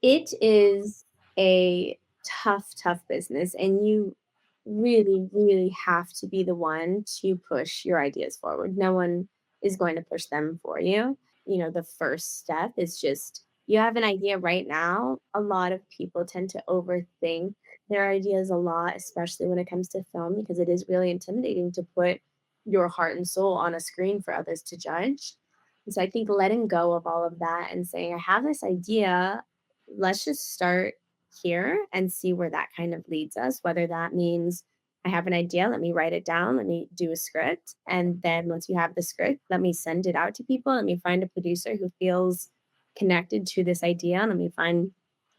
It is a tough business, and you really, really have to be the one to push your ideas forward. No one is going to push them for you. The first step is just you have an idea right now. A lot of people tend to overthink their ideas a lot, especially when it comes to film, because it is really intimidating to put your heart and soul on a screen for others to judge. And so I think letting go of all of that and saying, I have this idea, let's just start here and see where that kind of leads us. Whether that means I have an idea, let me write it down, let me do a script. And then once you have the script, let me send it out to people. Let me find a producer who feels connected to this idea. Let me find,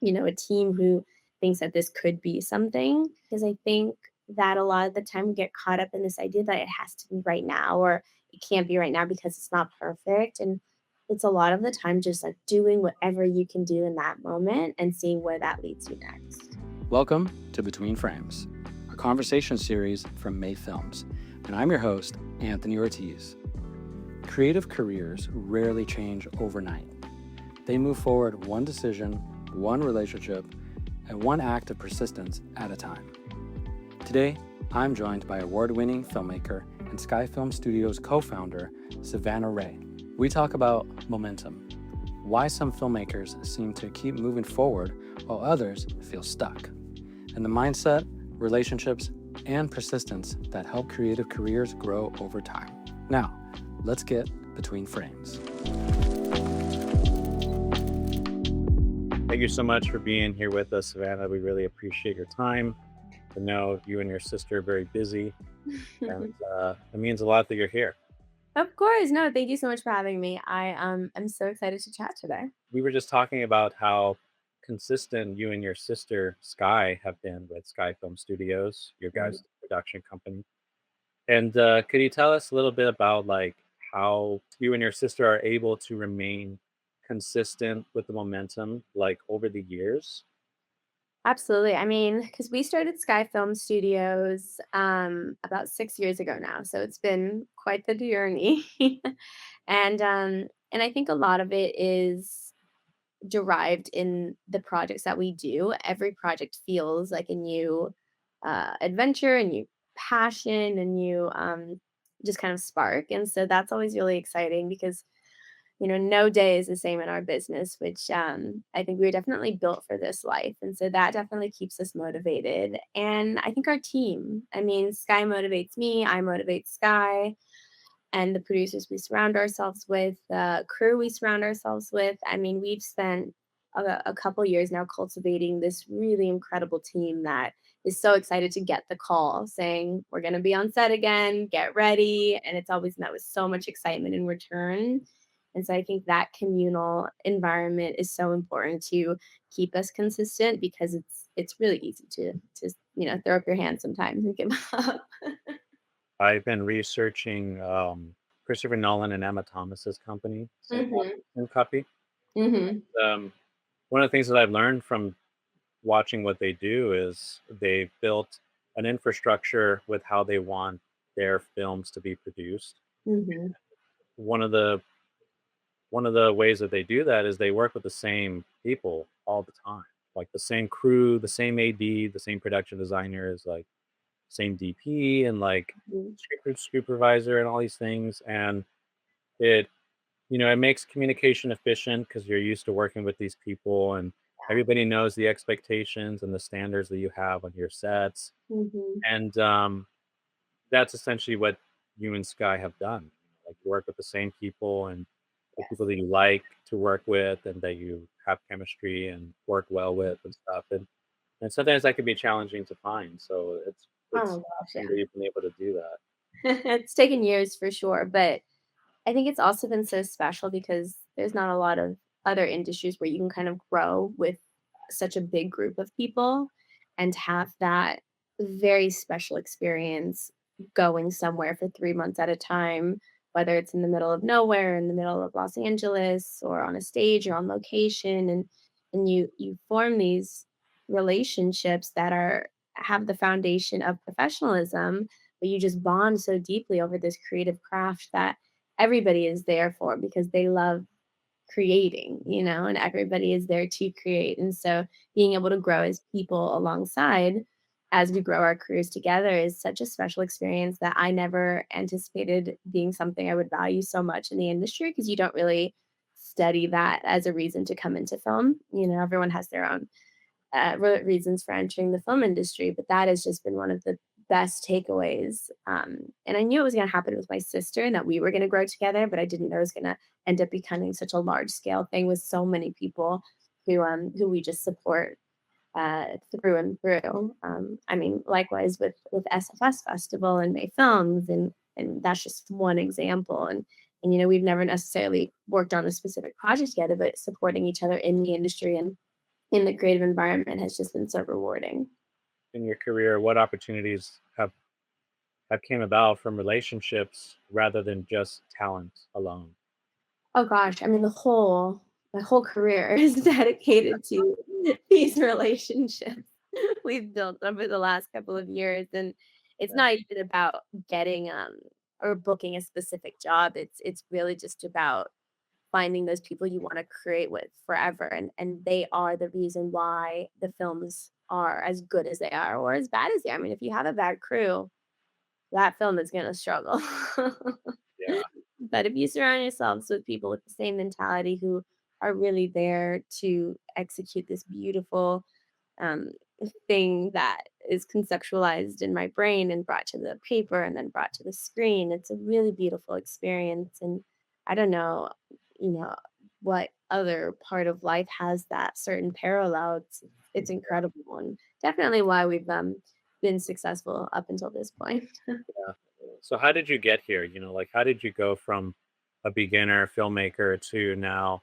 a team who thinks that this could be something. Because I think that a lot of the time we get caught up in this idea that it has to be right now or it can't be right now because it's not perfect. And it's a lot of the time just like doing whatever you can do in that moment and seeing where that leads you next. Welcome to Between Frames, a conversation series from May Films, and I'm your host, Anthony Ortiz. Creative careers rarely change overnight. They move forward one decision, one relationship, and one act of persistence at a time. Today, I'm joined by award-winning filmmaker and Sky Film Studios co-founder, Sahvannah Rae. We talk about momentum, why some filmmakers seem to keep moving forward while others feel stuck, and the mindset, relationships, and persistence that help creative careers grow over time. Now, let's get between frames. Thank you so much for being here with us, Sahvannah. We really appreciate your time. I know you and your sister are very busy, and it means a lot that you're here. Of course. No, thank you so much for having me. I'm so excited to chat today. We were just talking about how consistent you and your sister Sky have been with Sky Film Studios, your Mm. guys' production company. And could you tell us a little bit about like how you and your sister are able to remain consistent with the momentum like over the years? Absolutely. I mean, because we started Sky Film Studios about 6 years ago now, so it's been quite the journey, and I think a lot of it is derived in the projects that we do. Every project feels like a new adventure, a new passion, a new just kind of spark. And so that's always really exciting because, no day is the same in our business, which I think we were definitely built for this life. And so that definitely keeps us motivated. And I think our team, I mean, Sky motivates me, I motivate Sky and the producers we surround ourselves with, the crew we surround ourselves with. I mean, we've spent a couple years now cultivating this really incredible team that is so excited to get the call saying, we're going to be on set again, get ready. And it's always met with so much excitement in return. And so I think that communal environment is so important to keep us consistent because it's really easy to throw up your hands sometimes and give up. I've been researching Christopher Nolan and Emma Thomas's company, Hmm. and Copy. Hmm. Um, one of the things that I've learned from watching what they do is they've built an infrastructure with how they want their films to be produced. Hmm. One of the one of the ways that they do that is they work with the same people all the time, like the same crew, the same AD, the same production designers, like same DP and like Mhm. script supervisor and all these things. And it it makes communication efficient because you're used to working with these people and everybody knows the expectations and the standards that you have on your sets. Mhm. And that's essentially what you and Sky have done. Like you work with the same people and the Yes. people that you like to work with and that you have chemistry and work well with and stuff. And sometimes that can be challenging to find. So Oh it's my gosh, awesome that yeah. you've been able to do that. It's taken years for sure, but I think it's also been so special because there's not a lot of other industries where you can kind of grow with such a big group of people and have that very special experience going somewhere for 3 months at a time, whether it's in the middle of nowhere, in the middle of Los Angeles, or on a stage or on location, and you form these relationships that are have the foundation of professionalism, but you just bond so deeply over this creative craft that everybody is there for because they love creating, and everybody is there to create. And so being able to grow as people alongside as we grow our careers together is such a special experience that I never anticipated being something I would value so much in the industry, because you don't really study that as a reason to come into film. Everyone has their own reasons for entering the film industry, but that has just been one of the best takeaways. And I knew it was going to happen with my sister and that we were going to grow together, but I didn't know it was going to end up becoming such a large scale thing with so many people who we just support through and through. I mean, likewise with SFS Festival and May Films, and that's just one example. And we've never necessarily worked on a specific project together, but supporting each other in the industry and in the creative environment has just been so rewarding. In your career, what opportunities have came about from relationships rather than just talent alone? Oh gosh, I mean my whole career is dedicated to these relationships we've built over the last couple of years. And it's Yeah, not even about getting or booking a specific job. It's really just about finding those people you want to create with forever. And they are the reason why the films are as good as they are or as bad as they are. I mean, if you have a bad crew, that film is gonna struggle. yeah, But if you surround yourselves with people with the same mentality who are really there to execute this beautiful um, thing that is conceptualized in my brain and brought to the paper and then brought to the screen, it's a really beautiful experience. And I don't know, you know, what other part of life has that certain parallel. It's incredible, and definitely why we've been successful up until this point. yeah. So how did you get here? Like how did you go from a beginner filmmaker to now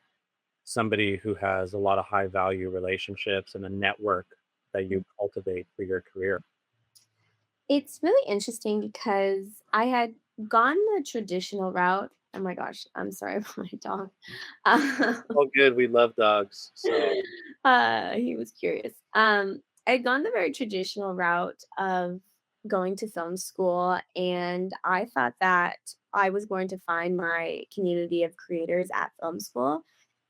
somebody who has a lot of high value relationships and a network that you cultivate for your career? It's really interesting because I had gone the traditional route. Oh my gosh, I'm sorry about my dog. Oh, good. We love dogs. So He was curious. I'd gone the very traditional route of going to film school, and I thought that I was going to find my community of creators at film school.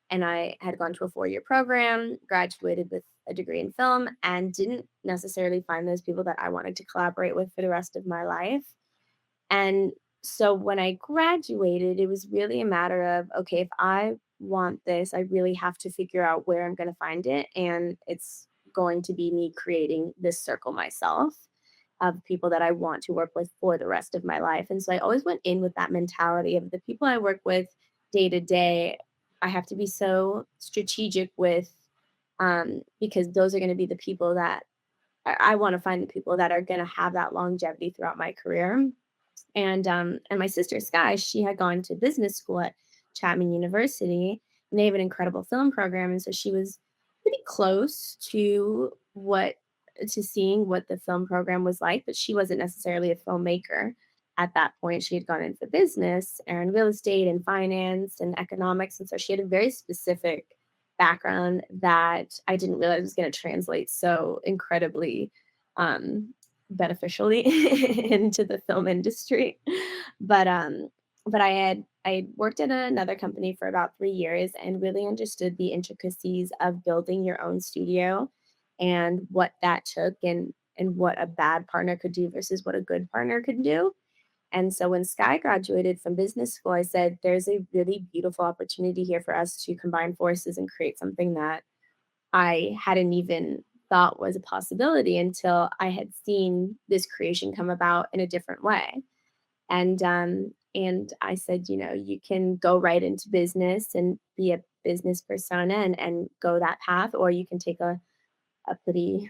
And I had gone to a 4-year program, graduated with a degree in film, and didn't necessarily find those people that I wanted to collaborate with for the rest of my life. And so when I graduated, it was really a matter of, okay, if I want this, I really have to figure out where I'm going to find it. And it's going to be me creating this circle myself of people that I want to work with for the rest of my life. And so I always went in with that mentality of the people I work with day to day. I have to be so strategic with, because those are going to be the people that I want to find the people that are going to have that longevity throughout my career. And my sister Sky, she had gone to business school at Chapman University, and they have an incredible film program. And so she was pretty close to seeing what the film program was like, but she wasn't necessarily a filmmaker at that point. She had gone in for business and real estate and finance and economics. And so she had a very specific background that I didn't realize was going to translate so incredibly um, beneficially into the film industry. But I had worked at another company for about 3 years and really understood the intricacies of building your own studio and what that took, and what a bad partner could do versus what a good partner could do. And so when Sky graduated from business school, I said, there's a really beautiful opportunity here for us to combine forces and create something that I hadn't even thought was a possibility until I had seen this creation come about in a different way. And I said, you can go right into business and be a business persona and go that path, or you can take a pretty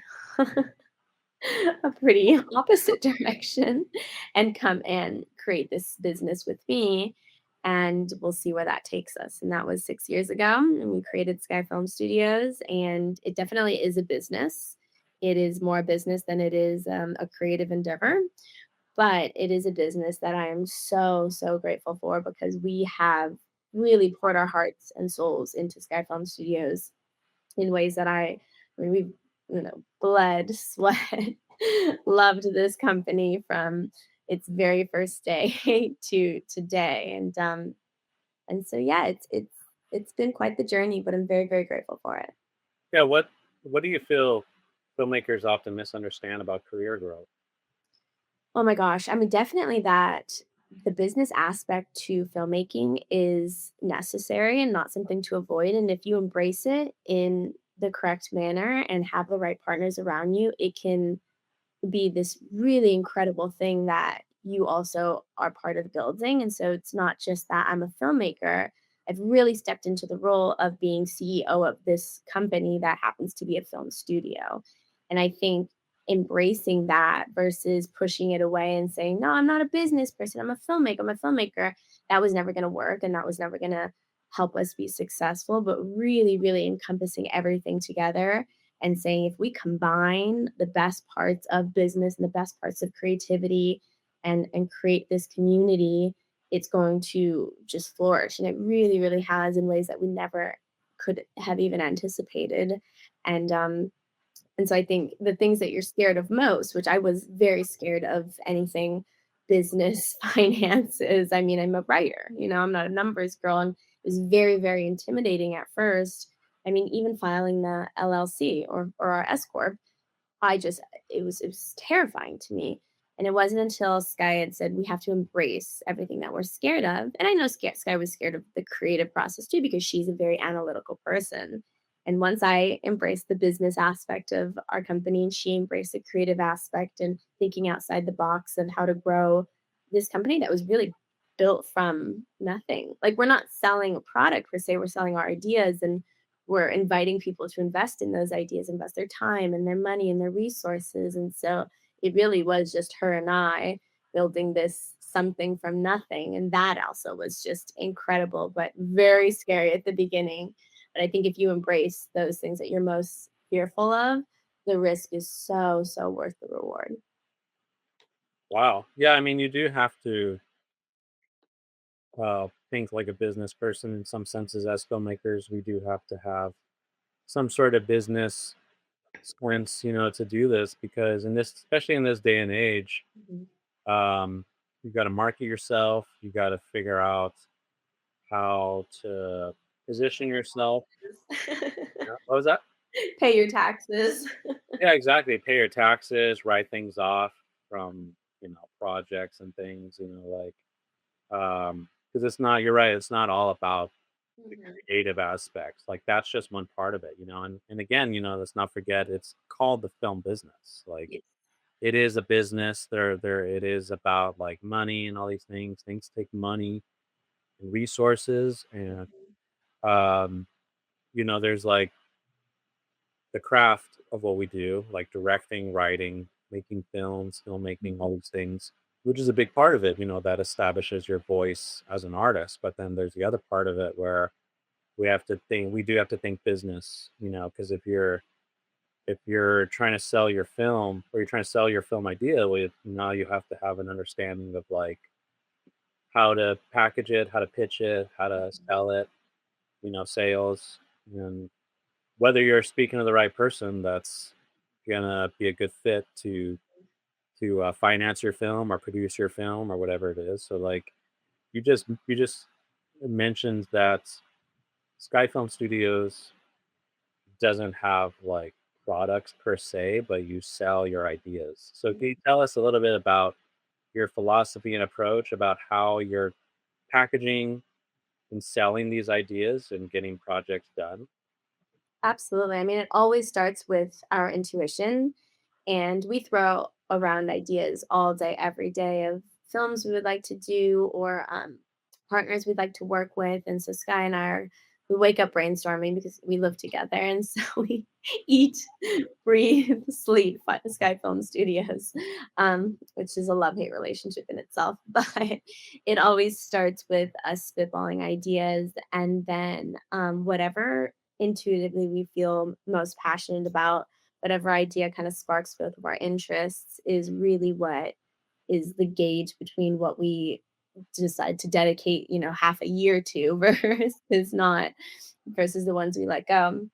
a pretty opposite direction and come and create this business with me, and we'll see where that takes us. And that was 6 years ago, and we created Sky Film Studios, and it definitely is a business. It is more a business than it is a creative endeavor, but it is a business that I am so so grateful for, because we have really poured our hearts and souls into Sky Film Studios in ways that I mean, we've, bled, sweat, loved this company from its very first day to today. And so yeah, it's it's been quite the journey, but I'm very, very grateful for it. Yeah, what do you feel filmmakers often misunderstand about career growth? Oh my gosh. I mean, definitely that the business aspect to filmmaking is necessary and not something to avoid. And if you embrace it in the correct manner and have the right partners around you, it can be this really incredible thing that you also are part of building. And so it's not just that I'm a filmmaker. I've really stepped into the role of being CEO of this company that happens to be a film studio. And I think embracing that versus pushing it away and saying, no, I'm not a business person. I'm a filmmaker. That was never going to work. And that was never going to help us be successful, but really, really encompassing everything together and saying if we combine the best parts of business and the best parts of creativity and create this community, it's going to just flourish, and it really really has in ways that we never could have even anticipated. And so I think the things that you're scared of most, which I was very scared of anything business, finances. I mean, I'm a writer, I'm not a numbers girl. And it was very, very intimidating at first. I mean, even filing the LLC or our S Corp, I just it was terrifying to me. And it wasn't until Sky had said we have to embrace everything that we're scared of. And I know Sky was scared of the creative process too because she's a very analytical person. And once I embraced the business aspect of our company and she embraced the creative aspect and thinking outside the box of how to grow this company that was really built from nothing. Like we're not selling a product per se, we're selling our ideas and we're inviting people to invest in those ideas, invest their time and their money and their resources. And so it really was just her and I building this something from nothing. And that also was just incredible, but very scary at the beginning. But I think if you embrace those things that you're most fearful of, the risk is so, so worth the reward. Wow. Yeah, I mean, you do have to think like a business person in some senses. As filmmakers, we do have to have some sort of business squints, to do this because especially in this day and age, Mhm. you got to market yourself. You got to figure out how to position yourself. Yeah. What was that? Pay your taxes. Yeah, exactly. Pay your taxes, write things off from projects and things. Because it's not. You're right. It's not all about the Mhm. creative aspects. Like that's just one part of it. And again, let's not forget it's called the film business. Like Yes. it is a business. There it is about like money and all these things. Things take money and resources and um there's like the craft of what we do, like directing, writing, making films, filmmaking, all these things, which is a big part of it, that establishes your voice as an artist. But then there's the other part of it where we do have to think business, because if you're trying to sell your film or you're trying to sell your film idea, now you have to have an understanding of like how to package it, how to pitch it, how to sell it, sales, and whether you're speaking to the right person that's gonna be a good fit to finance your film or produce your film or whatever it is. So like you just mentioned that Sky Film Studios doesn't have like products per se, but you sell your ideas. So can you tell us a little bit about your philosophy and approach about how you're packaging and selling these ideas and getting projects done? Absolutely. I mean, it always starts with our intuition, and we throw around ideas all day, every day of films we would like to do or partners we'd like to work with. And so Sky and I we wake up brainstorming because we live together. And so we eat, breathe, sleep Sky Film Studios, which is a love hate relationship in itself. But it always starts with us spitballing ideas and then whatever intuitively we feel most passionate about, whatever idea kind of sparks both of our interests is really what is the gauge between what we decide to dedicate, half a year to versus the ones we let go.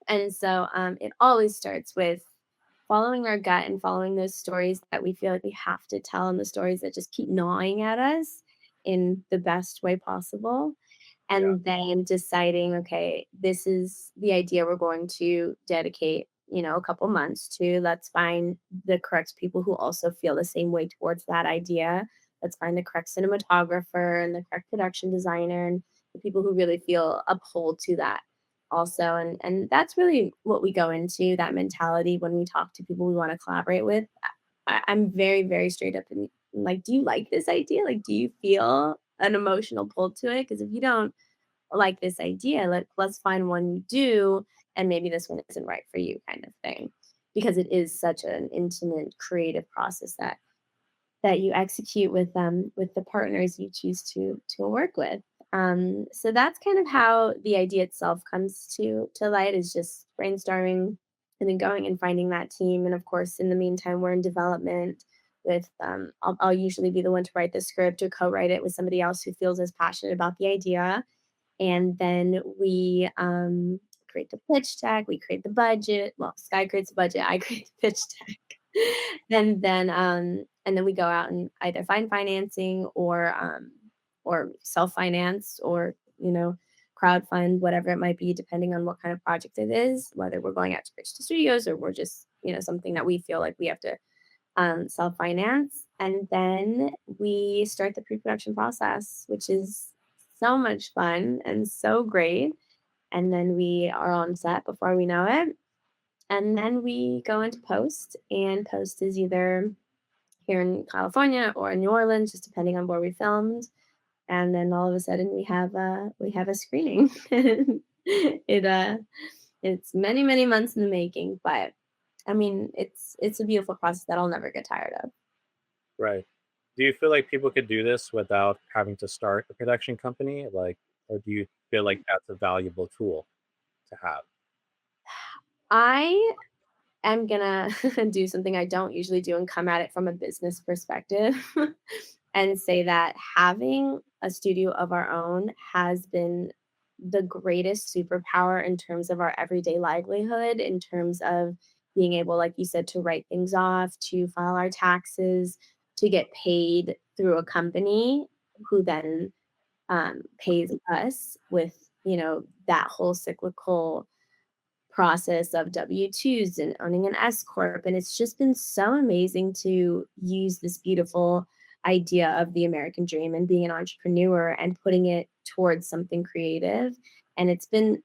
And so it always starts with following our gut and following those stories that we feel like we have to tell and the stories that just keep gnawing at us in the best way possible. Yeah. and then deciding, okay, this is the idea we're going to dedicate, a couple months to. Let's find the correct people who also feel the same way towards that idea. Let's find the correct cinematographer and the correct production designer and the people who really feel uphold to that also. And that's really what we go into, that mentality when we talk to people we want to collaborate with. I'm very, very straight up and like, do you like this idea? Like, do you feel an emotional pull to it? Because if you don't like this idea, let's find one you do, and maybe this one isn't right for you, kind of thing. Because it is such an intimate, creative process that you execute with the partners you choose to work with. So that's kind of how the idea itself comes to light, is just brainstorming and then going and finding that team. And of course, in the meantime, we're in development with I'll usually be the one to write the script or co-write it with somebody else who feels as passionate about the idea, and then we create the pitch deck, we create the budget. Well, Sky creates the budget, I create the pitch deck. And then we go out and either find financing or self-finance, or crowdfund, whatever it might be, depending on what kind of project it is, whether we're going out to pitch to studios or we're just something that we feel like we have to self-finance. And then we start the pre-production process, which is so much fun and so great. And then we are on set before we know it. And then we go into post, and post is either here in California or in New Orleans, just depending on where we filmed. And then all of a sudden we have a screening. It's many, many months in the making, but I mean, it's a beautiful process that I'll never get tired of. Right. Do you feel like people could do this without having to start a production company? Like, or do you feel like that's a valuable tool to have? I am gonna do something I don't usually do and come at it from a business perspective and say that having a studio of our own has been the greatest superpower in terms of our everyday livelihood, in terms of being able, like you said, to write things off, to file our taxes, to get paid through a company who then pays us with, that whole cyclical process of W-2s and owning an S corp. And it's just been so amazing to use this beautiful idea of the American dream and being an entrepreneur and putting it towards something creative. And it's been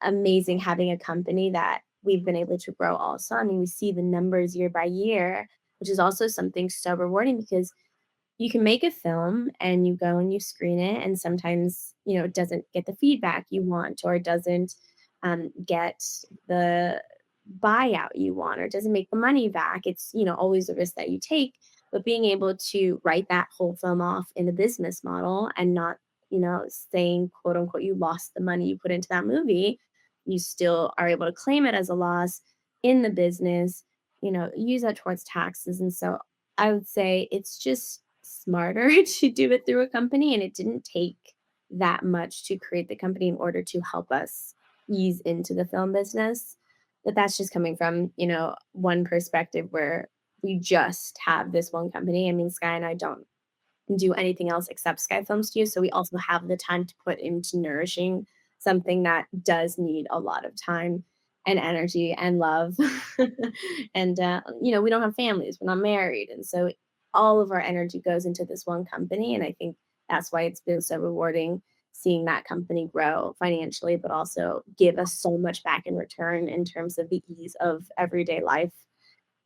amazing having a company that we've been able to grow also. I mean, we see the numbers year by year, which is also something so rewarding, because you can make a film and you go and you screen it, and sometimes it doesn't get the feedback you want, or it doesn't get the buyout you want, or it doesn't make the money back. It's always a risk that you take, but being able to write that whole film off in a business model and not saying, quote unquote, you lost the money you put into that movie, you still are able to claim it as a loss in the business, use that towards taxes. And so I would say it's just smarter to do it through a company. And it didn't take that much to create the company in order to help us ease into the film business. But that's just coming from, one perspective where we just have this one company. I mean, Sky and I don't do anything else except Sky Film Studio. So we also have the time to put into nourishing something that does need a lot of time and energy and love. And, we don't have families, we're not married. And so all of our energy goes into this one company. And I think that's why it's been so rewarding seeing that company grow financially, but also give us so much back in return in terms of the ease of everyday life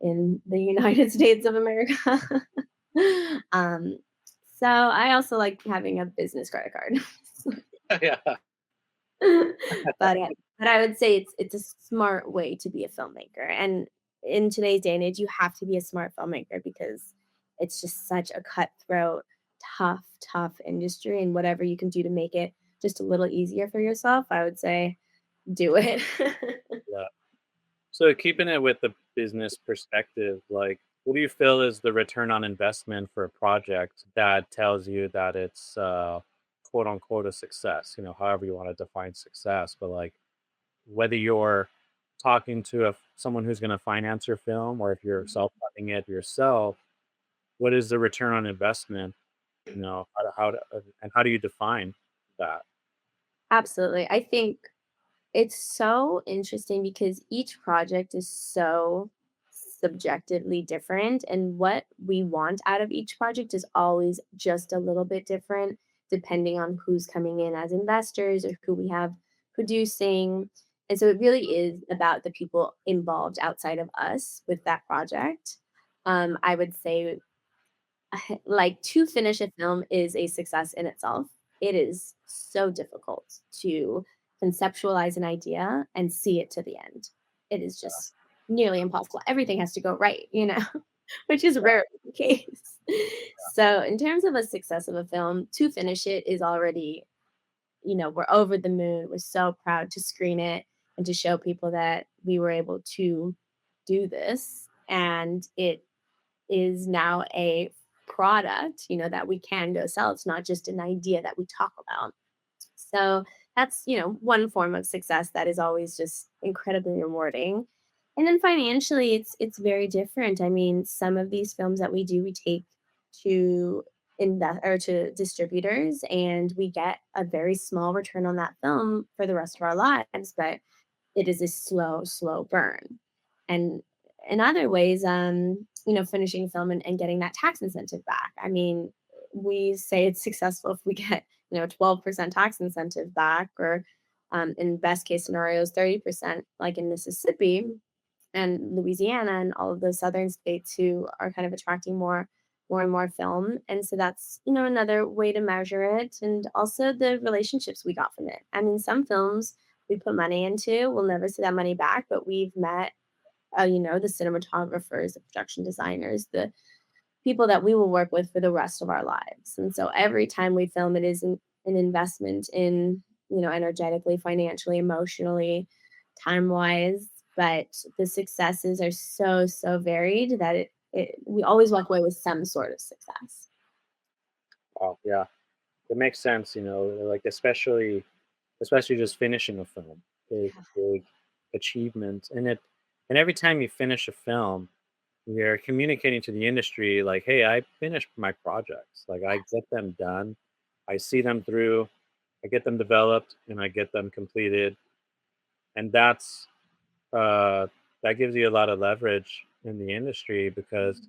in the United States of America. um, so I also like having a business credit card. Yeah. But I would say it's a smart way to be a filmmaker. And in today's day and age, you have to be a smart filmmaker, because it's just such a cutthroat, tough, tough industry. And whatever you can do to make it just a little easier for yourself, I would say do it. Yeah. So keeping it with the business perspective, like, what do you feel is the return on investment for a project that tells you that it's quote unquote a success? However you want to define success, but like whether you're talking to someone who's going to finance your film, or if you're self-funding it yourself, what is the return on investment? How and how do you define that? Absolutely. I think it's so interesting because each project is so subjectively different, and what we want out of each project is always just a little bit different depending on who's coming in as investors or who we have producing. And so it really is about the people involved outside of us with that project. I would say like to finish a film is a success in itself. It is so difficult to conceptualize an idea and see it to the end. It is just nearly impossible. Everything has to go right, which is rarely the case. So, in terms of a success of a film, to finish it is already, we're over the moon. We're so proud to screen it and to show people that we were able to do this. And it is now a product, that we can go sell. It's not just an idea that we talk about. So that's, one form of success that is always just incredibly rewarding. And then financially, it's very different. I mean, some of these films that we do, we take to invest or to distributors, and we get a very small return on that film for the rest of our lives. But it is a slow, slow burn. And in other ways, finishing film and getting that tax incentive back. I mean, we say it's successful if we get, 12% tax incentive back, or in best case scenarios, 30%, like in Mississippi and Louisiana and all of those southern states who are kind of attracting more and more film. And so that's, another way to measure it. And also the relationships we got from it. I mean, some films we put money into, we'll never see that money back, but we've met, the cinematographers, the production designers, the people that we will work with for the rest of our lives. And so every time we film, it is an investment in, energetically, financially, emotionally, time wise. But the successes are so, so varied that we always walk away with some sort of success. Oh, yeah, it makes sense. Like especially just finishing a film is Yeah. a big achievement, and every time you finish a film, you're communicating to the industry like, "Hey, I finished my projects. Like, I Yes. get them done, I see them through, I get them developed, and I get them completed." And uh, that gives you a lot of leverage in the industry because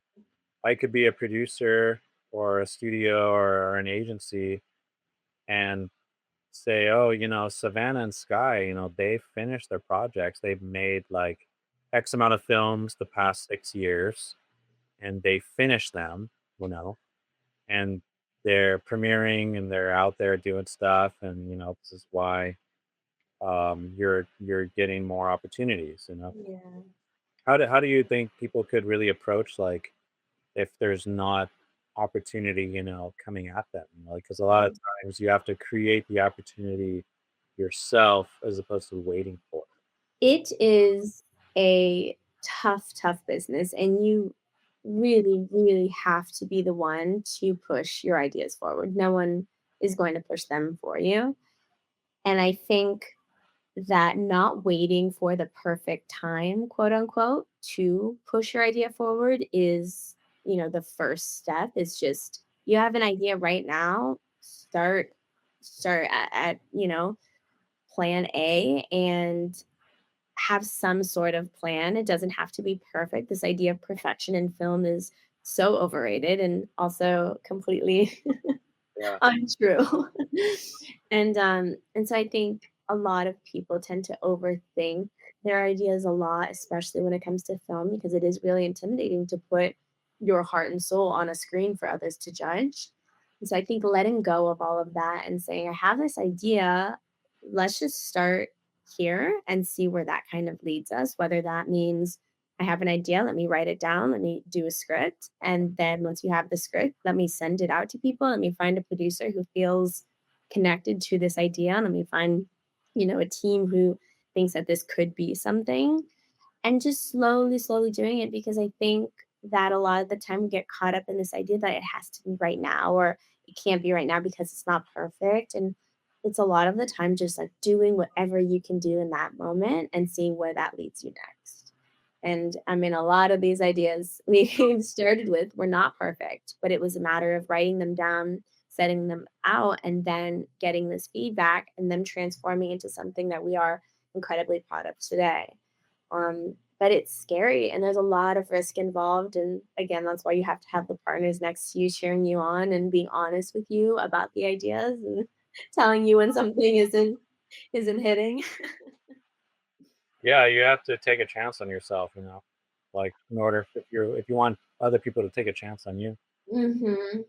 I could be a producer or a studio or an agency and say, "Oh, Savannah and Sky, they've finished their projects. They've made like X amount of films the past 6 years, and they finished them, you know, and they're premiering and they're out there doing stuff, and this is why you're getting more opportunities." Yeah. How do you think people could really approach like if there's not opportunity, coming at them? Like, because a lot of times you have to create the opportunity yourself as opposed to waiting for it. It is a tough, tough business, and you really, really have to be the one to push your ideas forward. No one is going to push them for you. And I think that not waiting for the perfect time, quote unquote, to push your idea forward is, the first step. Is just you have an idea right now, start at plan A and have some sort of plan. It doesn't have to be perfect. This idea of perfection in film is so overrated and also completely Yeah. untrue. And so I think a lot of people tend to overthink their ideas a lot, especially when it comes to film, because it is really intimidating to put your heart and soul on a screen for others to judge. And so I think letting go of all of that and saying, I have this idea, let's just start here and see where that kind of leads us, whether that means I have an idea, let me write it down, let me do a script. And then once you have the script, let me send it out to people. Let me find a producer who feels connected to this idea. And let me find, a team who thinks that this could be something. And just slowly, slowly doing it, because I think that a lot of the time we get caught up in this idea that it has to be right now, or it can't be right now because it's not perfect. And it's a lot of the time just like doing whatever you can do in that moment and seeing where that leads you next. And I mean, a lot of these ideas we started with were not perfect, but it was a matter of writing them down, setting them out and then getting this feedback and them transforming into something that we are incredibly proud of today. But it's scary and there's a lot of risk involved. And again, that's why you have to have the partners next to you cheering you on and being honest with you about the ideas and telling you when something isn't hitting. Yeah, you have to take a chance on yourself, like in order if you want other people to take a chance on you. Hmm.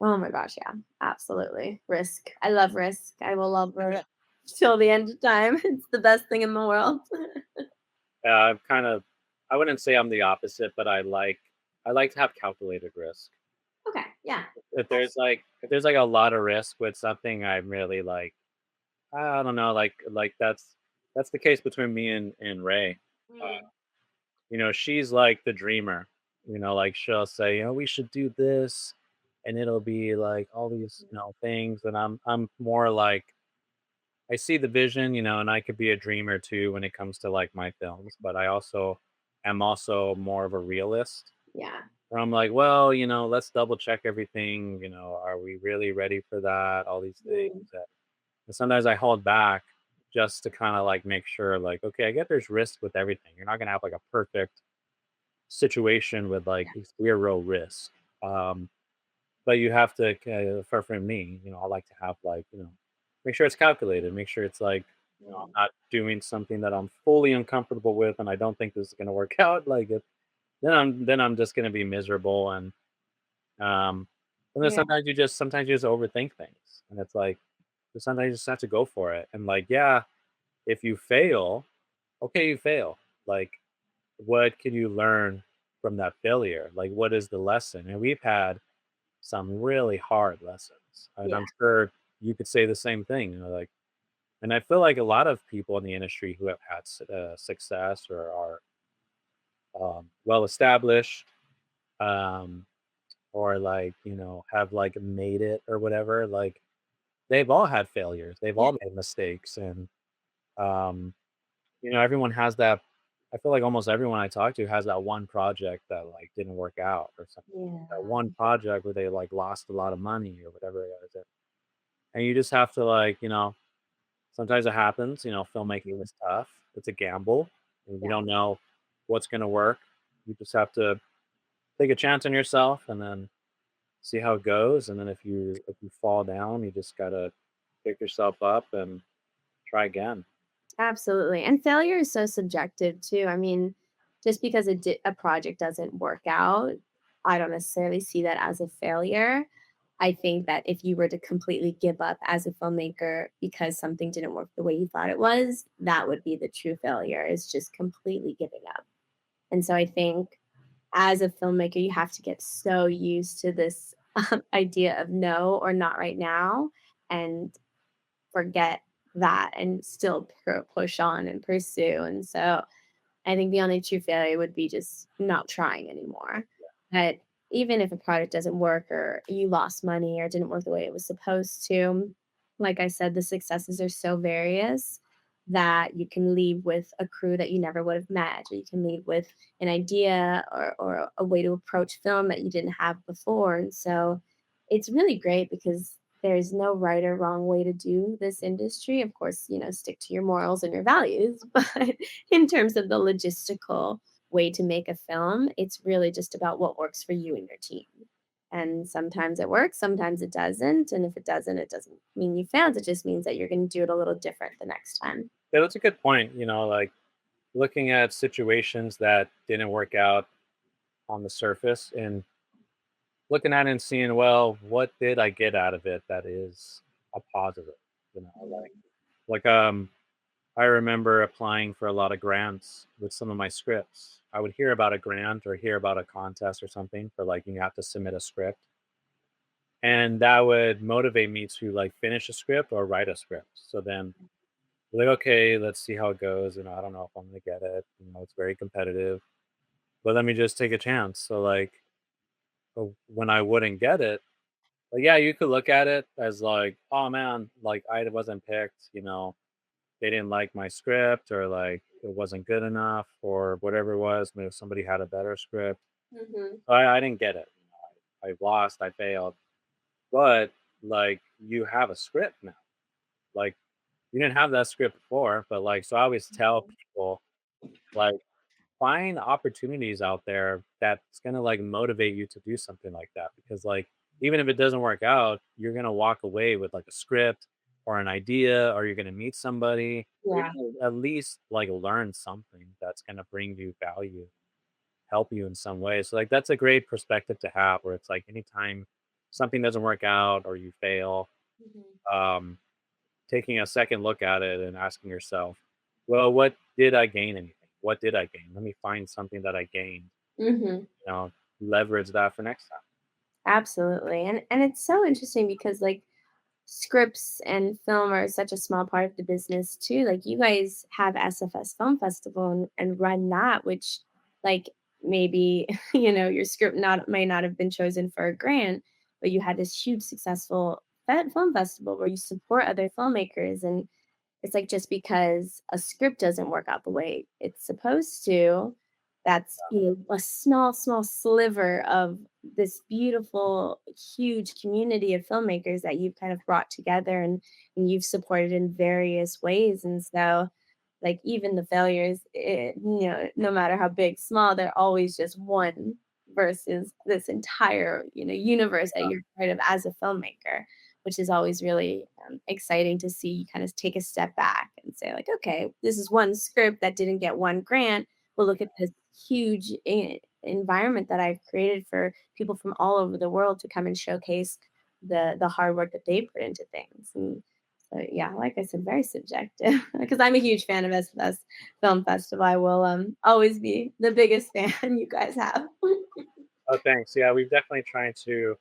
Oh my gosh, yeah, absolutely. Risk. I love risk. I will love it till the end of time. It's the best thing in the world. I'm kind of, I wouldn't say I'm the opposite, but I like to have calculated risk. Okay, yeah. If there's like a lot of risk with something, I'm really like, I don't know, like that's the case between me and Ray. Uh, Mm, she's like the dreamer. Like she'll say, we should do this, and it'll be like all these things, and I'm more like I see the vision, and I could be a dreamer too when it comes to like my films, but I also am also more of a realist. yeah. Where I'm like, well, let's double check everything. Are we really ready for that? All these things. Mm, And sometimes I hold back just to kind of like make sure, like, okay, I get there's risk with everything. You're not gonna have like a perfect situation with like yeah. 0 risk. Um, but you have to, for me, I like to have like, make sure it's calculated, make sure it's like, Mm, I'm not doing something that I'm fully uncomfortable with, and I don't think this is gonna work out. Like it, then I'm just gonna be miserable, um, and then yeah. sometimes you just overthink things, and it's like sometimes you just have to go for it. And like, yeah, if you fail, okay, you fail. Like, what can you learn from that failure? Like, what is the lesson? And we've had some really hard lessons, and Yeah. I'm sure you could say the same thing. Like, and I feel like a lot of people in the industry who have had success or are well established, um, or like have like made it or whatever. Like, they've all had failures. They've Yeah. all made mistakes, and um, everyone has that. I feel like almost everyone I talk to has that one project that like didn't work out or something. That Yeah. one project where they like lost a lot of money or whatever it is. And you just have to like, sometimes it happens. Filmmaking Mhm. is tough. It's a gamble. And you Yeah. don't know what's gonna work. You just have to take a chance on yourself and then see how it goes. And then if you fall down, you just gotta pick yourself up and try again. Absolutely. And failure is so subjective too. I mean, just because a project doesn't work out, I don't necessarily see that as a failure. I think that if you were to completely give up as a filmmaker because something didn't work the way you thought it was, that would be the true failure, is just completely giving up. And so I think as a filmmaker, you have to get so used to this idea of no or not right now and forget that and still push on and pursue. And so I think the only true failure would be just not trying anymore. But even if a product doesn't work or you lost money or didn't work the way it was supposed to, like I said, the successes are so various that you can leave with a crew that you never would have met, or you can leave with an idea or a way to approach film that you didn't have before. And so it's really great because there's no right or wrong way to do this industry. Of course, stick to your morals and your values, but in terms of the logistical way to make a film, it's really just about what works for you and your team. And sometimes it works, sometimes it doesn't. And if it doesn't, it doesn't mean you failed. It just means that you're going to do it a little different the next time. Yeah, that's a good point. Like looking at situations that didn't work out on the surface and looking at it and seeing, well, what did I get out of it that is a positive? Like Mm, I remember applying for a lot of grants with some of my scripts. I would hear about a grant or hear about a contest or something for like you have to submit a script. And that would motivate me to like finish a script or write a script. So then like, okay, let's see how it goes. I don't know if I'm gonna get it. It's very competitive. But let me just take a chance. So like when I wouldn't get it, like yeah, you could look at it as like, oh man, like I wasn't picked, they didn't like my script or like it wasn't good enough or whatever it was. Maybe somebody had a better script. mhm. So I didn't get it. I lost, I failed. But like you have a script now. Like you didn't have that script before, but like so I always tell people like find opportunities out there that's gonna like motivate you to do something like that because like even if it doesn't work out, you're gonna walk away with like a script or an idea, or you're gonna meet somebody, or you're Yeah. gonna at least like learn something that's gonna bring you value, help you in some way. So like that's a great perspective to have where it's like anytime something doesn't work out or you fail, Mhm. um, taking a second look at it and asking yourself, well, what did I gain anything? What did I gain? Let me find something that I gained, Mhm. you know, leverage that for next time. Absolutely. And it's so interesting because like scripts and film are such a small part of the business too. Like you guys have SFS Film Festival and run that, which like maybe your script not may not have been chosen for a grant, but you had this huge successful film festival where you support other filmmakers. And it's like just because a script doesn't work out the way it's supposed to, that's a small, small sliver of this beautiful, huge community of filmmakers that you've kind of brought together and you've supported in various ways. And so, like even the failures, no matter how big, small, they're always just one versus this entire, universe that you're part of as a filmmaker, which is always really exciting to see you kind of take a step back and say like, okay, this is one script that didn't get one grant, but look at this huge environment that I've created for people from all over the world to come and showcase the hard work that they put into things. And so yeah, like I said, very subjective because I'm a huge fan of SBS Film Festival. I will always be the biggest fan you guys have. Oh, thanks. Yeah, we've definitely trying to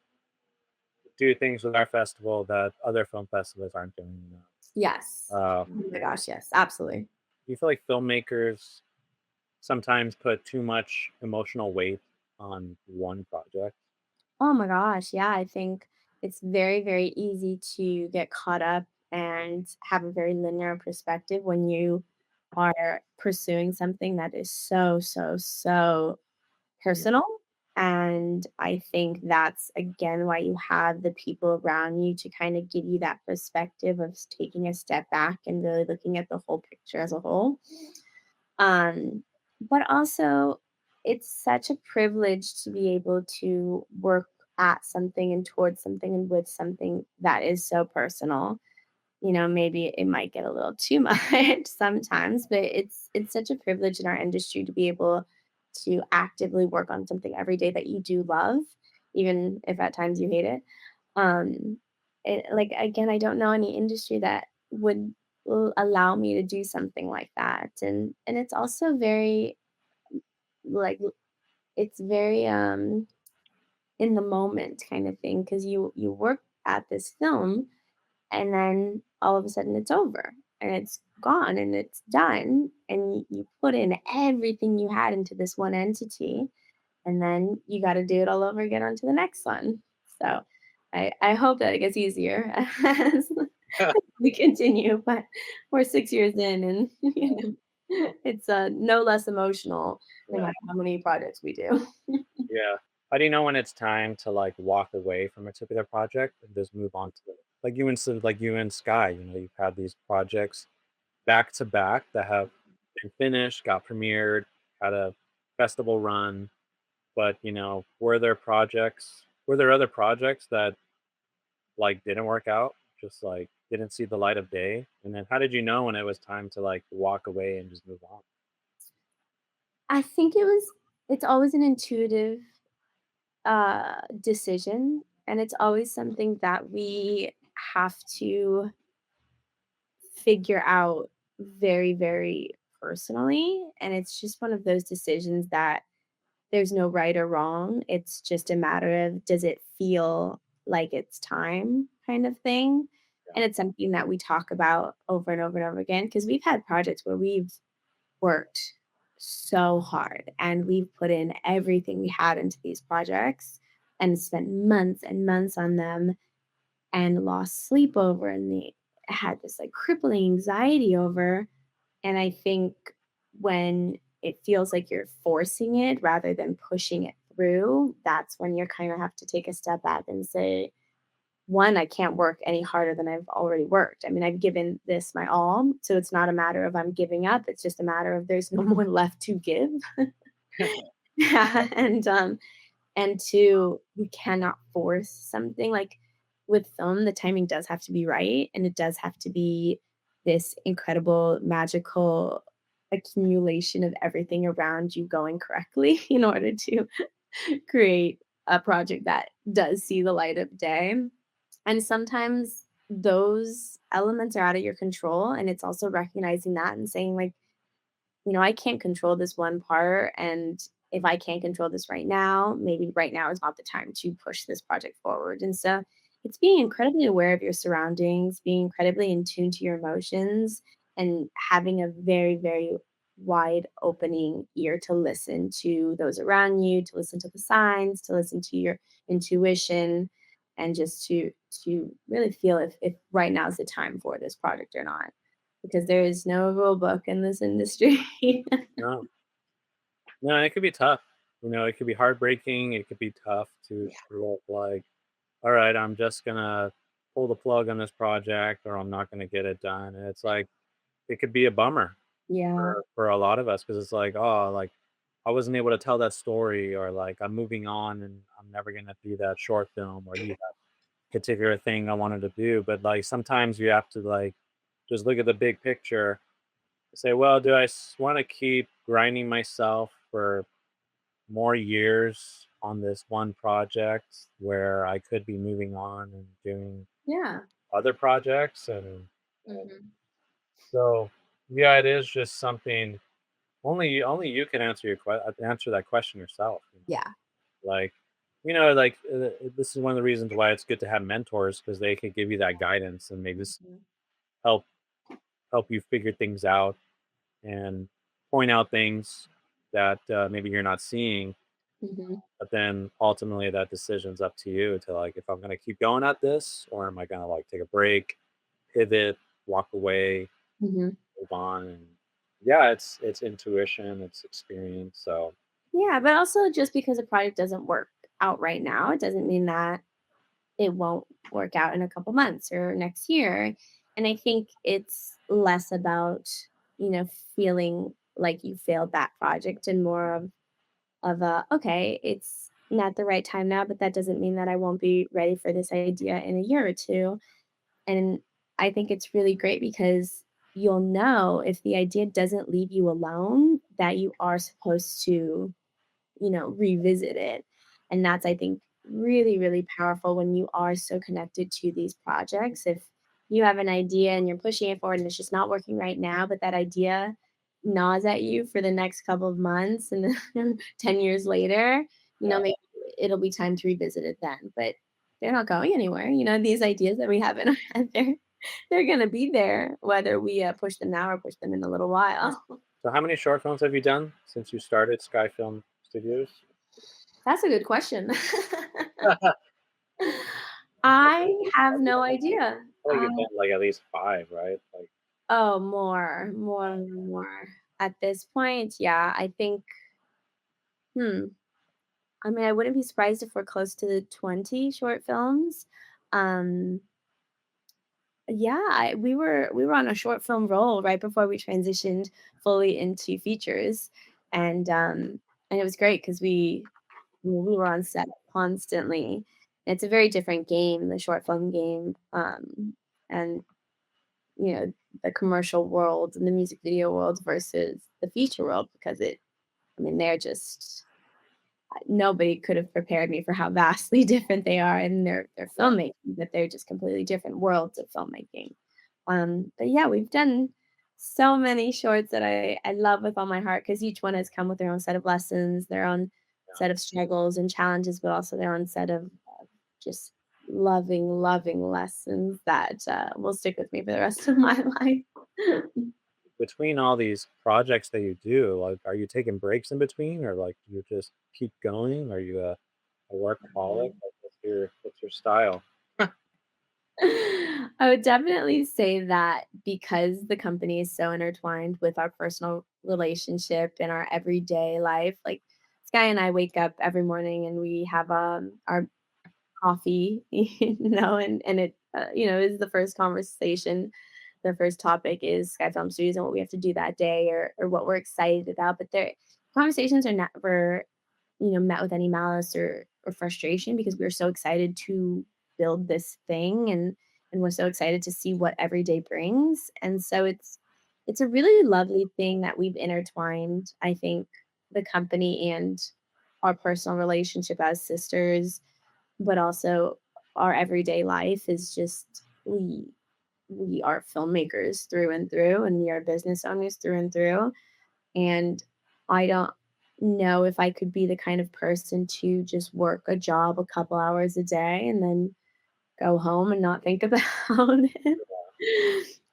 do things with our festival that other film festivals aren't doing. Yes. Um, Oh my gosh, yes, absolutely. do you feel like filmmakers sometimes put too much emotional weight on one project? Oh my gosh, yeah, I think it's very, very easy to get caught up and have a very linear perspective when you are pursuing something that is so, so, so personal. And I think that's again why you have the people around you to kind of give you that perspective of taking a step back and really looking at the whole picture as a whole. Um, but also, it's such a privilege to be able to work at something and towards something and with something that is so personal. Maybe it might get a little too much sometimes, but it's such a privilege in our industry to be able to actively work on something every day that you do love, even if at times you hate it. Um, like again, I don't know any industry that would allow me to do something like that, and it's also very like it's very in the moment kind of thing because you work at this film and then all of a sudden it's over and it's gone and it's done and you put in everything you had into this one entity and then you got to do it all over again onto the next one. So I hope that it gets easier as we continue, but we're 6 years in and it's no less emotional no Yeah. matter how many projects we do. Yeah. How do you know when it's time to like walk away from a particular project and just move on to it? Like you and Sky, you've had these projects back to back that have been finished, got premiered, had a festival run, but were there other projects that like didn't work out, just like didn't see the light of day? And then how did you know when it was time to like walk away and just move on? I think it's always an intuitive decision and it's always something that we have to figure out very, very personally. And it's just one of those decisions that there's no right or wrong. It's just a matter of does it feel like it's time kind of thing. And it's something that we talk about over and over and over again because we've had projects where we've worked so hard and we've put in everything we had into these projects and spent months and months on them and lost sleep over and they had this like crippling anxiety over. And I think when it feels like you're forcing it rather than pushing it through, that's when you kind of have to take a step back and say, one, I can't work any harder than I've already worked. I mean, I've given this my all, so it's not a matter of I'm giving up. It's just a matter of there's no more left to give. Yeah, and two, you cannot force something. Like with film, the timing does have to be right, and it does have to be this incredible, magical accumulation of everything around you going correctly in order to create a project that does see the light of day. And sometimes those elements are out of your control, and it's also recognizing that and saying, like, I can't control this one part. And if I can't control this right now, maybe right now is not the time to push this project forward. And so it's being incredibly aware of your surroundings, being incredibly in tune to your emotions, and having a very, very wide opening ear to listen to those around you, to listen to the signs, to listen to your intuition, and just to really feel if right now is the time for this project or not, because there is no rule book in this industry. No, no, it could be tough. It could be heartbreaking. It could be tough to Yeah. feel like, all right, I'm just gonna pull the plug on this project, or I'm not gonna get it done. And it's like it could be a bummer Yeah. for a lot of us because it's like, oh, like I wasn't able to tell that story, or like I'm moving on and I'm never gonna do that short film or do that particular thing I wanted to do. But like sometimes you have to like just look at the big picture, say, well, do I want to keep grinding myself for more years on this one project where I could be moving on and doing Yeah. other projects? And Mhm. so, yeah, it is just something only you can answer answer that question yourself. Yeah. Like, like this is one of the reasons why it's good to have mentors because they could give you that guidance and maybe Mhm. help help you figure things out and point out things that maybe you're not seeing. Mhm. But then ultimately, that decision's up to you to like if I'm going to keep going at this or am I going to like take a break, pivot, walk away, Mhm. move on. And yeah, it's intuition, it's experience. So Yeah, but also just because a project doesn't work out right now, it doesn't mean that it won't work out in a couple months or next year. And I think it's less about, feeling like you failed that project and more of a, okay, it's not the right time now, but that doesn't mean that I won't be ready for this idea in a year or two. And I think it's really great because you'll know if the idea doesn't leave you alone that you are supposed to, revisit it. And that's, I think, really, really powerful when you are so connected to these projects. If you have an idea and you're pushing it forward and it's just not working right now, but that idea gnaws at you for the next couple of months and then 10 years later, yeah, maybe it'll be time to revisit it then. But they're not going anywhere. These ideas that we have in our head, they're gonna be there whether we push them now or push them in a little while. so how many short films have you done since you started Sky Film Studios? That's a good question. I I have no idea. feel like you've done like at least five, right? Like Oh, more. At this point, yeah, I think, hmm, I mean, I wouldn't be surprised if we're close to 20 short films. Um, yeah, we were on a short film roll right before we transitioned fully into features, and it was great because we were on set constantly. It's a very different game, the short film game, and you know, the commercial world and the music video world versus the feature world because I mean, they're just nobody could have prepared me for how vastly different they are in their yeah. filmmaking, that they're just completely different worlds of filmmaking. But yeah, we've done so many shorts that I love with all my heart because each one has come with their own set of lessons, their own Yeah. set of struggles and challenges, but also their own set of just loving lessons that will stick with me for the rest of my life. Between all these projects that you do, like, are you taking breaks in between, or like you just keep going? Are you a workaholic? Like, what's your style? I would definitely say that because the company is so intertwined with our personal relationship and our everyday life, like Sky and I wake up every morning and we have our coffee, and it, is the first conversation. The first topic is Sky Film Studios and what we have to do that day, or what we're excited about. But their conversations are never, met with any malice or frustration, because we're so excited to build this thing, and we're so excited to see what every day brings. And so it's a really lovely thing that we've intertwined, I think, the company and our personal relationship as sisters, but also our everyday life is just we are filmmakers through and through, and we are business owners through and through. And I don't know if I could be the kind of person to just work a job a couple hours a day and then go home and not think about it.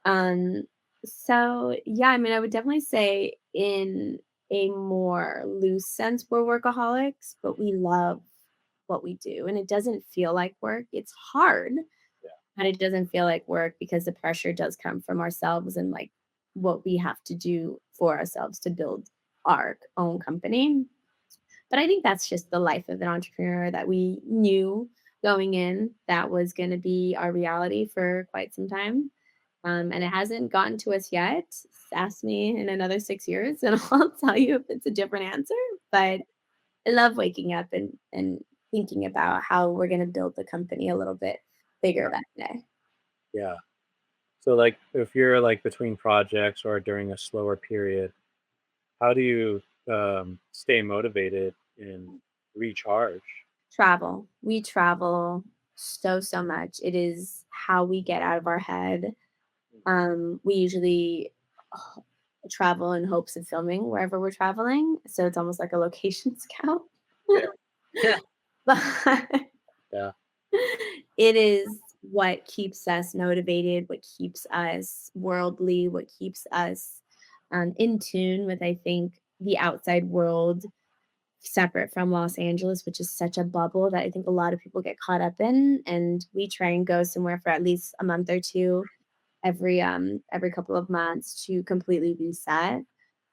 Um, so yeah, I mean, I would definitely say in a more loose sense, we're workaholics, but we love what we do, and it doesn't feel like work. It's hard, Yeah. but it doesn't feel like work because the pressure does come from ourselves and like what we have to do for ourselves to build our own company. But I think that's just the life of an entrepreneur that we knew going in that was going to be our reality for quite some time. And it hasn't gotten to us yet. Ask me in another 6 years, and I'll tell you if it's a different answer. But I love waking up and thinking about how we're going to build the company a little bit bigger that day. Yeah. So like if you're like between projects or during a slower period, how do you stay motivated and recharge? Travel. We travel so much. It is how we get out of our head. We usually uh, travel in hopes of filming wherever we're traveling, so it's almost like a location scout. Yeah. Yeah. But Yeah. it is what keeps us motivated, what keeps us worldly, what keeps us in tune with, I think, the outside world, separate from Los Angeles, which is such a bubble that I think a lot of people get caught up in. And we try and go somewhere for at least a month or two every couple of months to completely reset,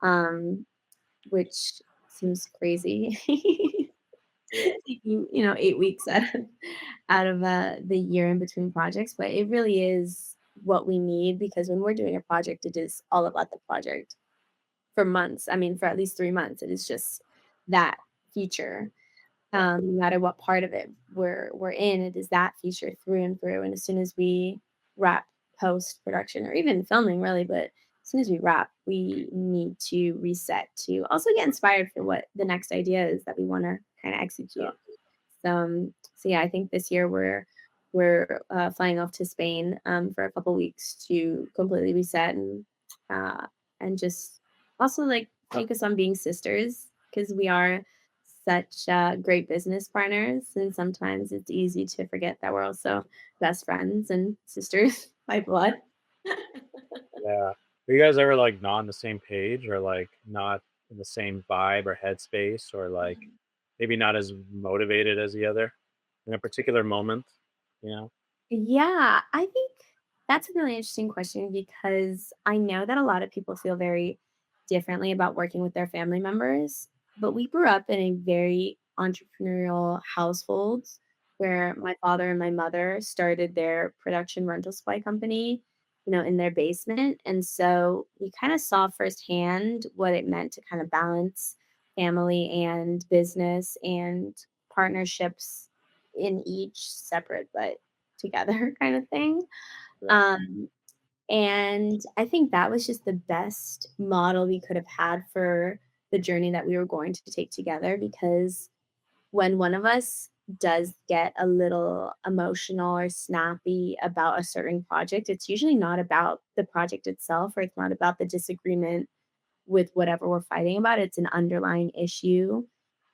um, which seems crazy. Yeah. You know, 8 weeks out of the year in between projects, but it really is what we need, because when we're doing a project, it is all about the project for months. I mean, for at least 3 months, it is just that feature. No matter what part of it we're in, it is that feature through and through. And as soon as we wrap post production or even filming, really, but as soon as we wrap, we need to reset to also get inspired for what the next idea is that we want to kind of Yeah. execute. So yeah, I think this year we're flying off to Spain for a couple weeks to completely reset uh, and just also like focus on being sisters, because we are such great business partners, and sometimes it's easy to forget that we're also best friends and sisters by blood. Yeah. Are you guys ever like not on the same page or like not in the same vibe or headspace or like maybe not as motivated as the other in a particular moment? You know? Yeah, I think that's a really interesting question, because I know that a lot of people feel very differently about working with their family members, but we grew up in a very entrepreneurial household where my father and my mother started their production rental supply company, in their basement. And so we kind of saw firsthand what it meant to kind of balance family and business and partnerships in each separate but together kind of thing. Yeah. Um, and I think that was just the best model we could have had for the journey that we were going to take together, because when one of us does get a little emotional or snappy about a certain project, it's usually not about the project itself, or it's not about the disagreement with whatever we're fighting about. It's an underlying issue,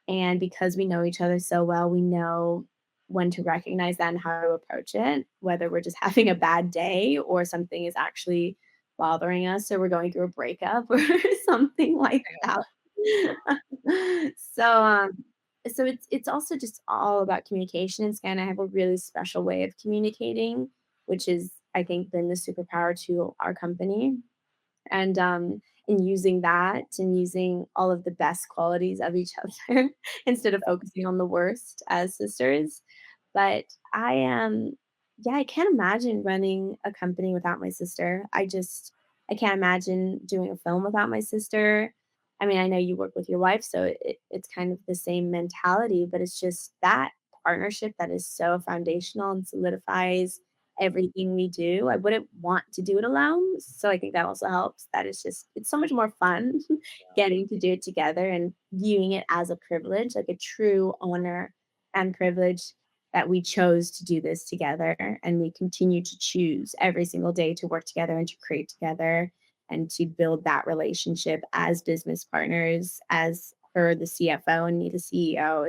and because we know each other so well, we know when to recognize that and how to approach it, whether we're just having a bad day or something is actually bothering us or we're going through a breakup or something like that. so um so it's also just all about communication. It's kind of have a really special way of communicating, which is I think been the superpower to our company. And using that and using all of the best qualities of each other instead of focusing on the worst as sisters. But I am, yeah, I can't imagine running a company without my sister. I can't imagine doing a film without my sister. I mean, I know you work with your wife, so it's kind of the same mentality, but it's just that partnership that is so foundational and solidifies everything we do. I wouldn't want to do it alone. So I think that also helps. That it's so much more fun getting to do it together and viewing it as a privilege, like a true honor and privilege that we chose to do this together, and we continue to choose every single day to work together and to create together and to build that relationship as business partners, as her the CFO and me the CEO.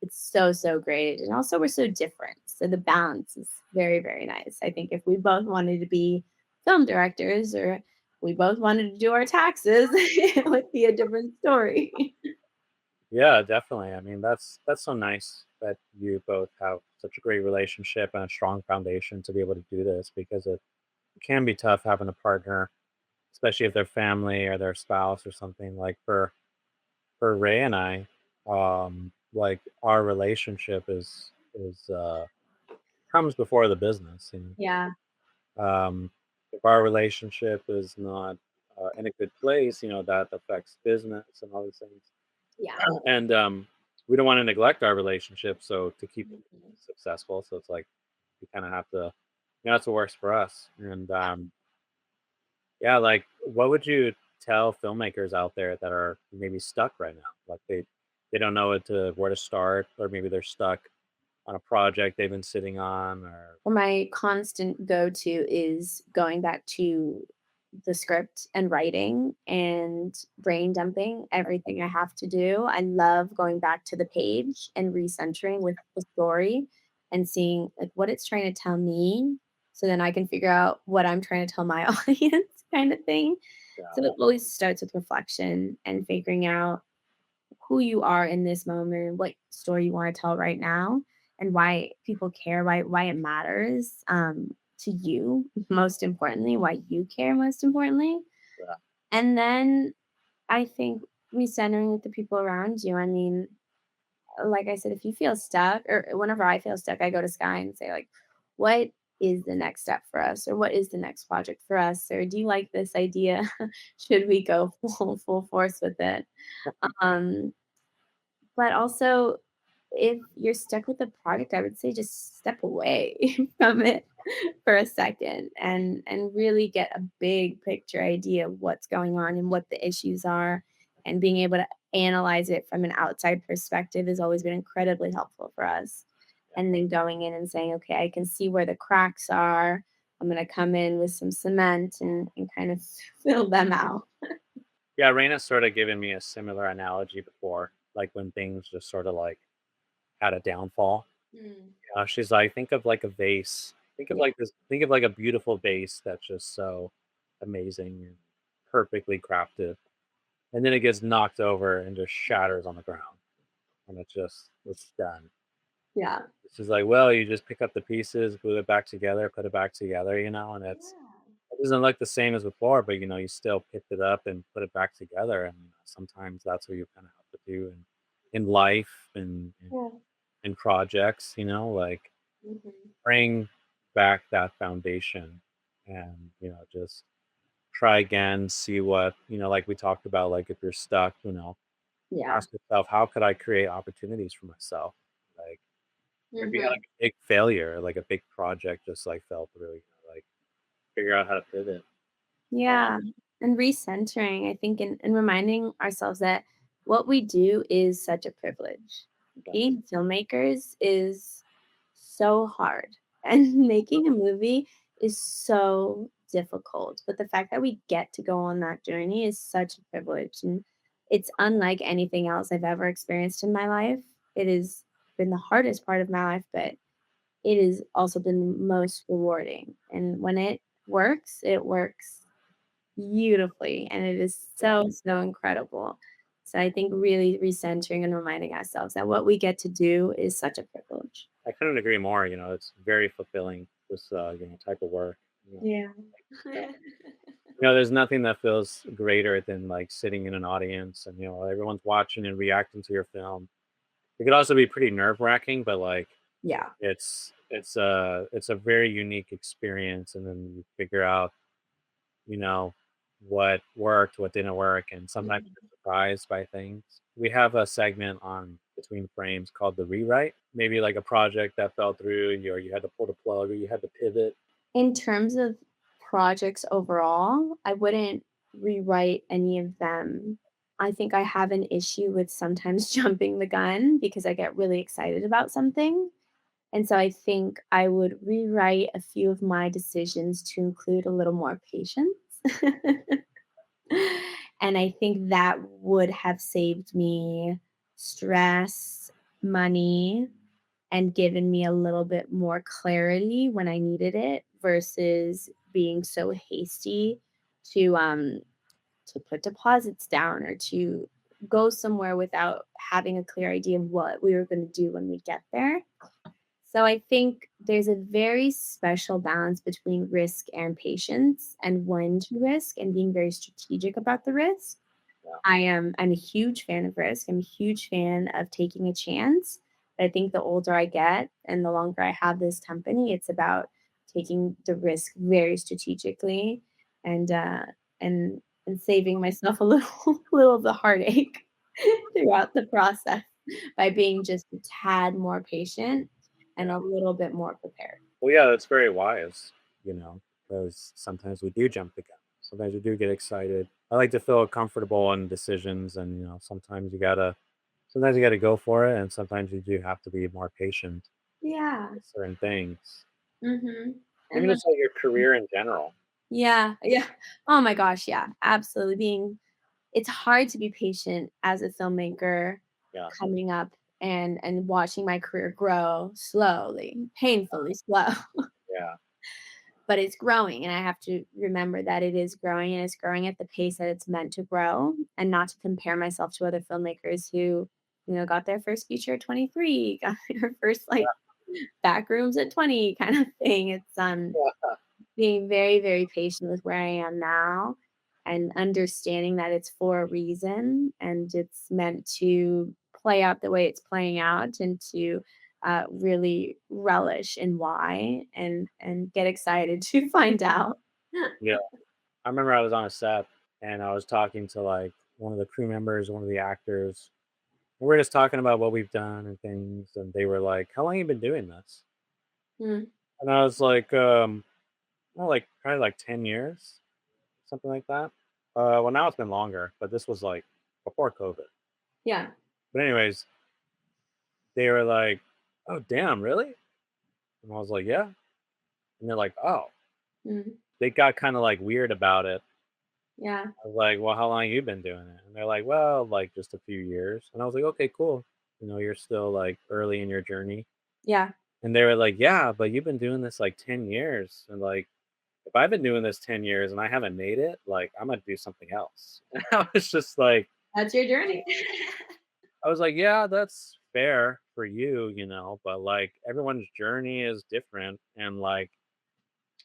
It's so so great, and also we're so different, so the balance is very very nice. I think if we both wanted to be film directors, or we both wanted to do our taxes, it would be a different story. Yeah, definitely. I mean, that's so nice that you both have such a great relationship and a strong foundation to be able to do this, because it can be tough having a partner, especially if they're family or their spouse or something. Like for Ray and I, like our relationship is comes before the business. And Yeah, if our relationship is not in a good place, that affects business and all these things. yeah. And we don't want to neglect our relationship, so to keep it Mhm. successful, so it's like we kind of have to, that's what works for us. And yeah, like what would you tell filmmakers out there that are maybe stuck right now, like they don't know where to start, or maybe they're stuck on a project they've been sitting on, or Well, my constant go-to is going back to the script and writing and brain dumping everything I have to do. I love going back to the page and recentering with the story and seeing like what it's trying to tell me, so then I can figure out what I'm trying to tell my audience kind of thing. yeah, So it always starts with reflection and figuring out who you are in this moment, what story you want to tell right now, and why people care, why it matters to you most importantly, why you care most importantly. yeah, And then I think me centering with the people around you. I mean, like I said, if you feel stuck, or whenever I feel stuck, I go to Sky and say like, what is the next step for us, or what is the next project for us, or do you like this idea? Should we go full force with it? Um, But also, if you're stuck with a project, I would say just step away from it for a second and really get a big picture idea of what's going on and what the issues are. And being able to analyze it from an outside perspective has always been incredibly helpful for us. And then going in and saying, okay, I can see where the cracks are. I'm going to come in with some cement and kind of fill them out. yeah. Raina's sort of given me a similar analogy before, like when things just sort of like had a downfall. Mm. She's like, think of like a vase. Think of Yeah. like this. Think of like a beautiful vase that's just so amazing and perfectly crafted, and then it gets knocked over and just shatters on the ground, and it's done. Yeah. She's like, well, you just pick up the pieces, glue it back together, put it back together, and it doesn't look the same as before, but you still picked it up and put it back together, and sometimes that's what you kind of have to do in life and Yeah. in projects, like Mhm. bring back that foundation and just try again, see what like we talked about, like if you're stuck, Yeah. ask yourself, how could I create opportunities for myself, like maybe you had like Mhm. a big failure, like a big project just like fell through, like figure out how to pivot. Yeah, and recentering, I think, and reminding ourselves that what we do is such a privilege. Yeah, Being filmmakers is so hard, and making a movie is so difficult. But the fact that we get to go on that journey is such a privilege, and it's unlike anything else I've ever experienced in my life. It has been the hardest part of my life, but it has also been the most rewarding. And when it works beautifully, and it is yeah. so, so incredible. So I think really recentering and reminding ourselves that what we get to do is such a privilege. I couldn't agree more. It's very fulfilling, this type of work. You know, Yeah. you know, there's nothing that feels greater than like sitting in an audience and everyone's watching and reacting to your film. It could also be pretty nerve wracking, but like Yeah. It's a very unique experience, and then you figure out, you know, what worked, what didn't work, and sometimes Mhm. you're surprised by things. We have a segment on Between Frames called the rewrite. Maybe like a project that fell through, or you had to pull the plug, or you had to pivot. In terms of projects overall, I wouldn't rewrite any of them. I think I have an issue with sometimes jumping the gun because I get really excited about something. And so I think I would rewrite a few of my decisions to include a little more patience. And I think that would have saved me stress, money, and given me a little bit more clarity when I needed it versus being so hasty to put deposits down or to go somewhere without having a clear idea of what we were going to do when we get there. So I think there's a very special balance between risk and patience and when to risk and being very strategic about the risk. Yeah. I'm a huge fan of risk. I'm a huge fan of taking a chance. But I think the older I get and the longer I have this company, it's about taking the risk very strategically and and saving myself a little little of the heartache throughout the process by being just a tad more patient and Yeah. a little bit more prepared. Well, yeah, that's very wise, because sometimes we do jump the gun. Sometimes we do get excited. I like to feel comfortable in decisions, and sometimes you gotta go for it, and sometimes you do have to be more patient Yeah. with certain things. Mhm. Even And just like your career in general. yeah, yeah. Oh my gosh, yeah, absolutely. It's hard to be patient as a filmmaker Yeah, coming up and watching my career grow slowly, painfully slow. yeah, But it's growing and I have to remember that it is growing and it's growing at the pace that it's meant to grow and not to compare myself to other filmmakers who, got their first feature at 23, got their first like back rooms at 20 kind of thing. It's yeah, being very, very patient with where I am now and understanding that it's for a reason and it's meant to play out the way it's playing out and to really relish in why and get excited to find out. yeah. I remember I was on a set and I was talking to like one of the crew members, one of the actors. We're just talking about what we've done and things, and they were like, "How long you been doing this?" Mm, And I was like, well, like probably like 10 years, something like that. Well, now it's been longer, but this was like before COVID. yeah. But anyways, they were like, "Oh, damn, really?" And I was like, "Yeah." And they're like, "Oh." Mm, They got kind of like weird about it. yeah. I was like, "Well, how long you been doing it?" And they're like, "Well, like just a few years." And I was like, "Okay, cool. You're still like early in your journey." Yeah. And they were like, "Yeah, but you've been doing this like 10 years." And like, if I've been doing this 10 years and I haven't made it, like I'm gonna do something else. And I was just like, That's your journey. I was like, yeah, that's fair for you, but like everyone's journey is different. And like,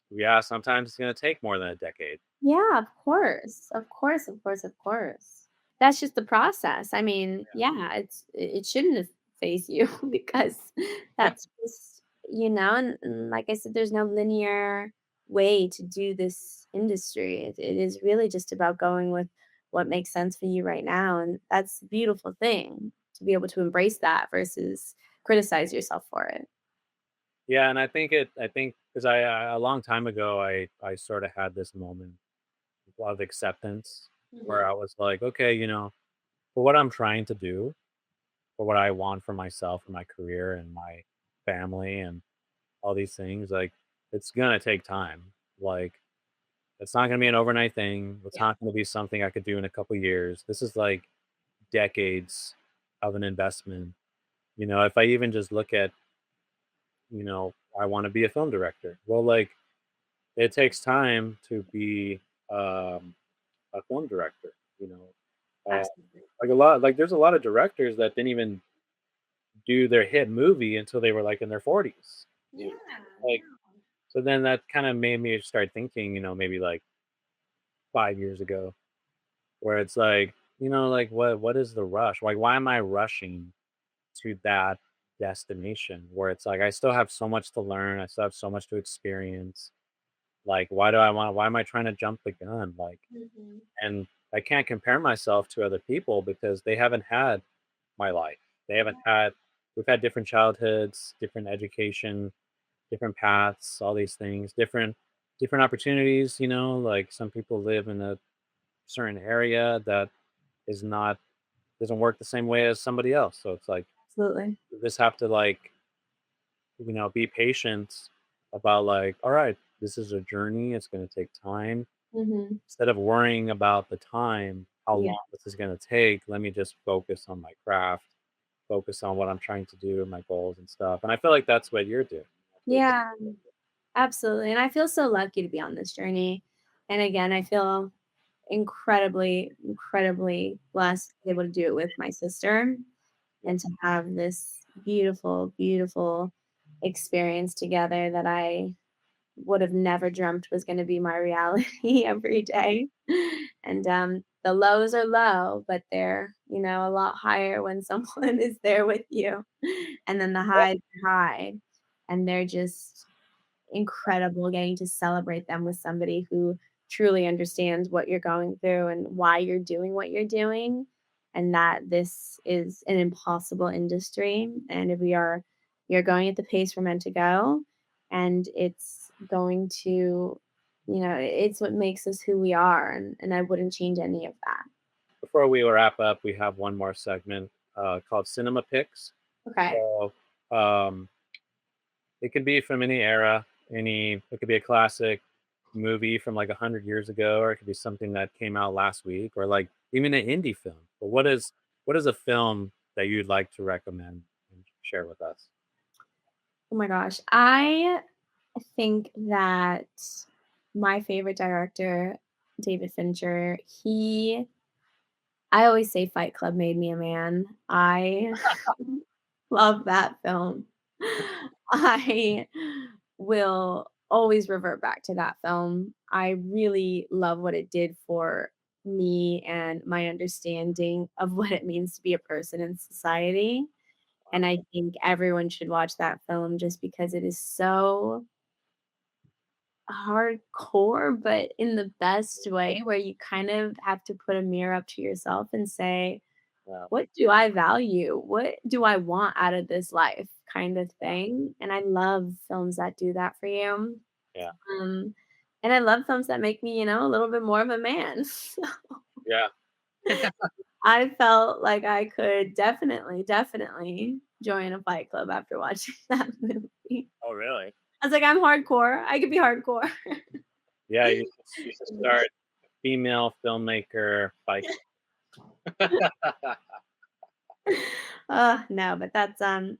yeah, sometimes it's gonna take more than a decade. Yeah, of course. Of course, of course, of course. That's just the process. I mean, yeah, it shouldn't have phased you because Yeah. that's just, and like I said, there's no linear way to do this industry. It is really just about going with what makes sense for you right now. And that's a beautiful thing to be able to embrace that versus criticize yourself for it. Yeah, and I think because a long time ago, I sort of had this moment of acceptance where Mhm. I was like, okay, for what I'm trying to do, for what I want for myself and my career and my family and all these things, like it's gonna take time. Like it's not gonna be an overnight thing. It's Yeah. not gonna be something I could do in a couple years. This is like decades of an investment. If I even just look at, I want to be a film director. Well, like it takes time to be um, a film director. You know, Absolutely. like there's a lot of directors that didn't even do their hit movie until they were like in their 40s. Yeah. Like so, then that kind of made me start thinking. Maybe like 5 years ago, where it's like, like what is the rush? Like, why am I rushing to that destination where it's like I still have so much to learn. I still have so much to experience. Like, why am I trying to jump the gun? Like, Mhm. and I can't compare myself to other people because they haven't had my life. They haven't had, we've had different childhoods, different education, different paths, all these things, different opportunities, like some people live in a certain area that is not doesn't work the same way as somebody else. So it's like Absolutely. you just have to like, be patient about like, all right, this is a journey. It's going to take time. Mhm. Instead of worrying about the time, how Yeah. long this is going to take, let me just focus on my craft, focus on what I'm trying to do, my goals and stuff. And I feel like that's what you're doing. Yeah, absolutely, and I feel so lucky to be on this journey, and again, I feel incredibly, incredibly blessed to be able to do it with my sister Yeah. and to have this beautiful, beautiful experience together that I would have never dreamt was gonna be my reality every day. And, the lows are low, but they're, a lot higher when someone is there with you. And then the highs are high, and they're just incredible getting to celebrate them with somebody who truly understands what you're going through and why you're doing what you're doing, and that this is an impossible industry, and if we are going at the pace we're meant to go, and it's going to, it's what makes us who we are, and I wouldn't change any of that. Before we wrap up, we have one more segment called Cinema Picks. Okay. So it could be from any era, it could be a classic movie from like 100 years ago, or it could be something that came out last week, or like even an indie film. But what is a film that you'd like to recommend and share with us? Oh my gosh. I think that my favorite director, David Fincher, I always say Fight Club made me a man. I love that film. I will always revert back to that film. I really love what it did for me and my understanding of what it means to be a person in society. And I think everyone should watch that film just because it is so hardcore, but in the best way, where you kind of have to put a mirror up to yourself and say, Yeah, "What do I value? What do I want out of this life?" kind of thing, and I love films that do that for you. yeah, Um, and I love films that make me, a little bit more of a man. So yeah. I felt like I could definitely, definitely join a fight club after watching that movie. Oh, really? I was like, "I'm hardcore. I could be hardcore." Yeah, you should start female filmmaker fight. No, but that's, I'll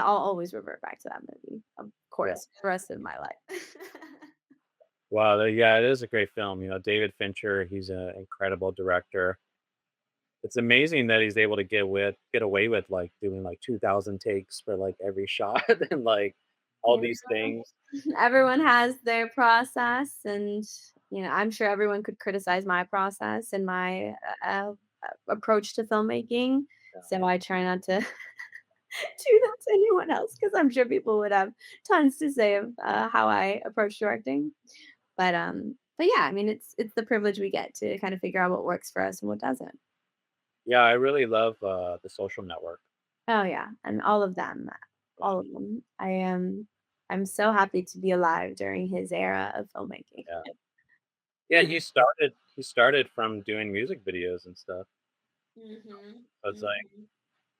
always revert back to that movie, of Yeah. course, for the rest of my life. Wow. Yeah, it is a great film. David Fincher. He's an incredible director. It's amazing that he's able to get away with like doing like 2,000 takes for like every shot and like all Yeah. these things. Everyone has their process, and, I'm sure everyone could criticize my process and my, approach to filmmaking, Yeah. so I try not to do that to anyone else because 'cause I'm sure people would have tons to say of, how I approach directing. But yeah, I mean, it's the privilege we get to kind of figure out what works for us and what doesn't. Yeah, I really love the Social Network. Oh, yeah, and Yeah, all of them. I'm so happy to be alive during his era of filmmaking. yeah, yeah. He started from doing music videos and stuff. Mhm, So it's like, mhm,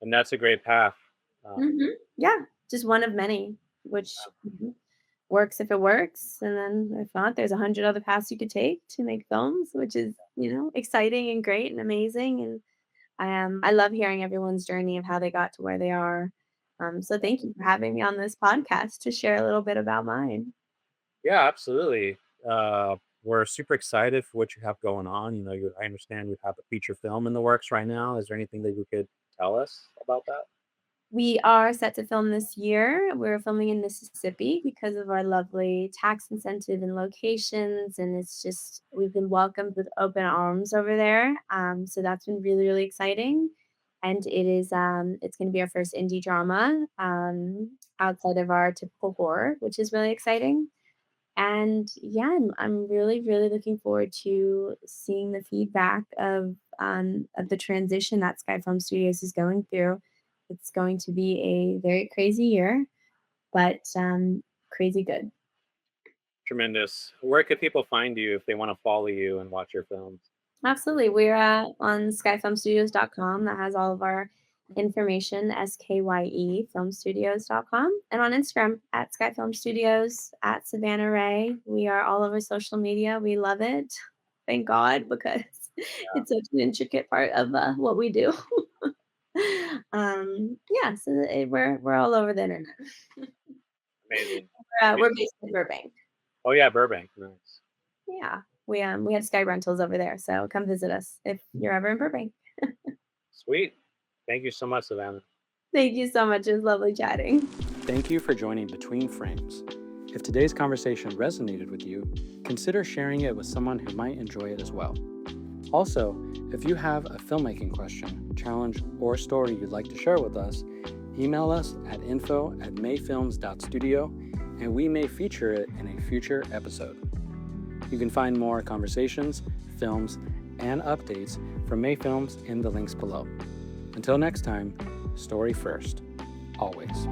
and that's a great path. Um, mhm. Yeah, just one of many, which works if it works, and then if not, there's 100 other paths you could take to make films, which is, exciting and great and amazing, and I love hearing everyone's journey of how they got to where they are. So thank you for having me on this podcast to share a little bit about mine. yeah, absolutely. We're super excited for what you have going on. I understand you have a feature film in the works right now. Is there anything that you could tell us about that? We are set to film this year. We're filming in Mississippi because of our lovely tax incentive and locations, and it's just we've been welcomed with open arms over there. So that's been really, really exciting. and it's going to be our first indie drama outside of our typical horror, which is really exciting. And yeah, I'm really, really looking forward to seeing the feedback of the transition that Sky Film Studios is going through. It's going to be a very crazy year, but crazy good. Tremendous. Where could people find you if they want to follow you and watch your films? Absolutely. We're on skyfilmstudios.com. That has all of our information, SKYE filmstudios.com. And on Instagram at Skyfilm Studios, at Savannah Rae. We are all over social media. We love it. Thank God, because it's such an intricate part of what we do. Yeah, so we're all over the internet. Amazing. We're based in Burbank. Oh yeah, Burbank. Nice. Yeah, we have Sky Rentals over there, so come visit us if you're ever in Burbank. Sweet. Thank you so much, Savannah. Thank you so much. It was lovely chatting. Thank you for joining Between Frames. If today's conversation resonated with you, consider sharing it with someone who might enjoy it as well. Also, if you have a filmmaking question, challenge, or story you'd like to share with us, email us at info@mayfilms.studio, and we may feature it in a future episode. You can find more conversations, films, and updates from May Films in the links below. Until next time, story first, always.